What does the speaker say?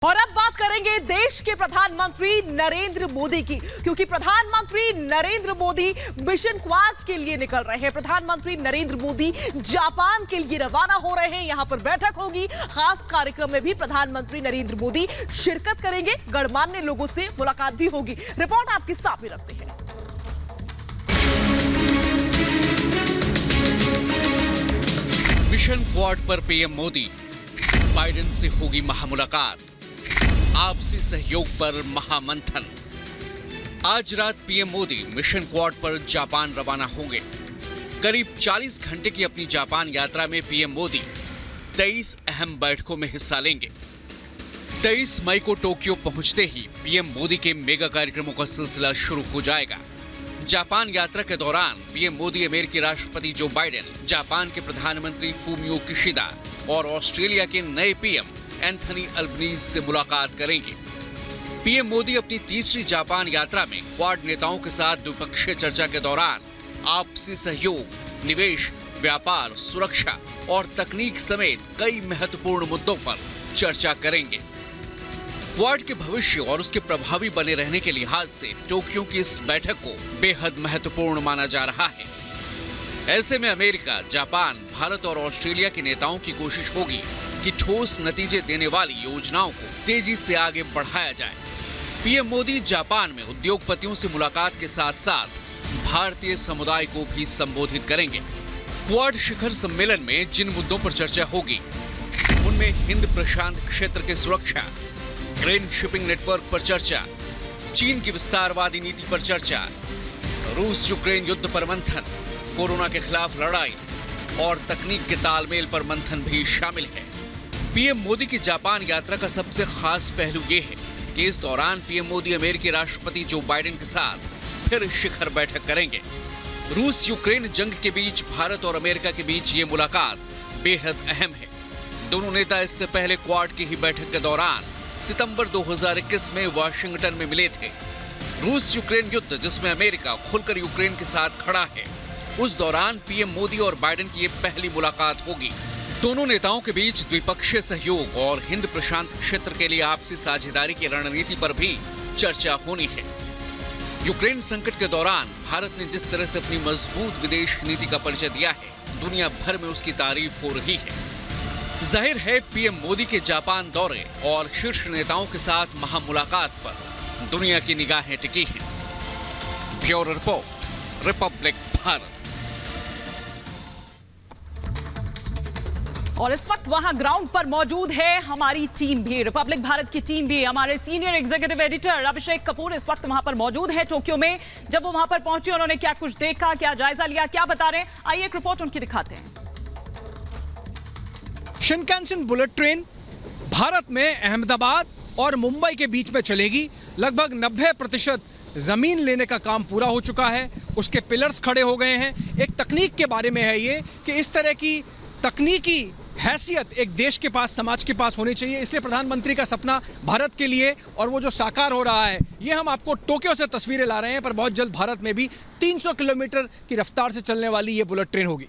और अब बात करेंगे देश के प्रधानमंत्री नरेंद्र मोदी की, क्योंकि प्रधानमंत्री नरेंद्र मोदी मिशन क्वाड के लिए निकल रहे हैं। प्रधानमंत्री नरेंद्र मोदी जापान के लिए रवाना हो रहे हैं। यहां पर बैठक होगी, खास कार्यक्रम में भी प्रधानमंत्री नरेंद्र मोदी शिरकत करेंगे। गणमान्य लोगों से मुलाकात भी होगी। रिपोर्ट आपके सामने रखते हैं। मिशन क्वाड पर पीएम मोदी, बाइडेन से होगी महामुलाकात, आपसी सहयोग पर महामंथन। आज रात पीएम मोदी मिशन क्वाड पर जापान रवाना होंगे। करीब 40 घंटे की अपनी जापान यात्रा में पीएम मोदी 23 अहम बैठकों में हिस्सा लेंगे। 23 मई को टोक्यो पहुंचते ही पीएम मोदी के मेगा कार्यक्रमों का सिलसिला शुरू हो जाएगा। जापान यात्रा के दौरान पीएम मोदी अमेरिकी राष्ट्रपति जो बाइडेन, जापान के प्रधानमंत्री फूमियो किशिदा और ऑस्ट्रेलिया के नए पीएम एंथनी अल्बनीज से मुलाकात करेंगे। पीएम मोदी अपनी तीसरी जापान यात्रा में क्वाड नेताओं के साथ द्विपक्षीय चर्चा के दौरान आपसी सहयोग, निवेश, व्यापार, सुरक्षा और तकनीक समेत कई महत्वपूर्ण मुद्दों पर चर्चा करेंगे। क्वाड के भविष्य और उसके प्रभावी बने रहने के लिहाज से टोक्यो की इस बैठक को बेहद महत्वपूर्ण माना जा रहा है। ऐसे में अमेरिका, जापान, भारत और ऑस्ट्रेलिया के नेताओं की कोशिश होगी कि ठोस नतीजे देने वाली योजनाओं को तेजी से आगे बढ़ाया जाए। पीएम मोदी जापान में उद्योगपतियों से मुलाकात के साथ साथ भारतीय समुदाय को भी संबोधित करेंगे। क्वाड शिखर सम्मेलन में जिन मुद्दों पर चर्चा होगी उनमें हिंद प्रशांत क्षेत्र की सुरक्षा, ग्रेन शिपिंग नेटवर्क पर चर्चा, चीन की विस्तारवादी नीति पर चर्चा, रूस यूक्रेन युद्ध पर मंथन, कोरोना के खिलाफ लड़ाई और तकनीक के तालमेल पर मंथन भी शामिल है। पीएम मोदी की जापान यात्रा का सबसे खास पहलू ये है कि इस दौरान पीएम मोदी अमेरिकी राष्ट्रपति जो बाइडेन के साथ फिर शिखर बैठक करेंगे। रूस यूक्रेन जंग के बीच भारत और अमेरिका के बीच ये मुलाकात बेहद अहम है। दोनों नेता इससे पहले क्वाड की ही बैठक के दौरान सितंबर 2021 में वाशिंगटन में मिले थे। रूस यूक्रेन युद्ध, जिसमें अमेरिका खुलकर यूक्रेन के साथ खड़ा है, उस दौरान पीएम मोदी और बाइडेन की ये पहली मुलाकात होगी। दोनों नेताओं के बीच द्विपक्षीय सहयोग और हिंद प्रशांत क्षेत्र के लिए आपसी साझेदारी की रणनीति पर भी चर्चा होनी है। यूक्रेन संकट के दौरान भारत ने जिस तरह से अपनी मजबूत विदेश नीति का परिचय दिया है, दुनिया भर में उसकी तारीफ हो रही है। जाहिर है पीएम मोदी के जापान दौरे और शीर्ष नेताओं के साथ महामुलाकात पर दुनिया की निगाहें टिकी हैं। Bureau report, Republic Bharat. और इस वक्त वहां ग्राउंड पर मौजूद है हमारी टीम भी, रिपब्लिक भारत की टीम भी। हमारे senior executive editor Abhishek Kapoor इस वक्त वहां पर मौजूद है टोक्यो में। जब वो वहां पर पहुंचे, उन्होंने क्या कुछ देखा, क्या जायजा लिया, क्या बता रहे हैं, आइए एक रिपोर्ट उनकी दिखाते हैं। शिनकानसेन बुलेट ट्रेन भारत में अहमदाबाद और मुंबई के बीच में चलेगी। लगभग 90% जमीन लेने का काम पूरा हो चुका है, उसके पिलर्स खड़े हो गए हैं। एक तकनीक के बारे में है ये कि इस तरह की तकनीकी हैसियत एक देश के पास, समाज के पास होनी चाहिए। इसलिए प्रधानमंत्री का सपना भारत के लिए और वो जो साकार हो रहा है, ये हम आपको टोक्यो से तस्वीरें ला रहे हैं। पर बहुत जल्द भारत में भी 300 किलोमीटर की रफ्तार से चलने वाली ये बुलेट ट्रेन होगी।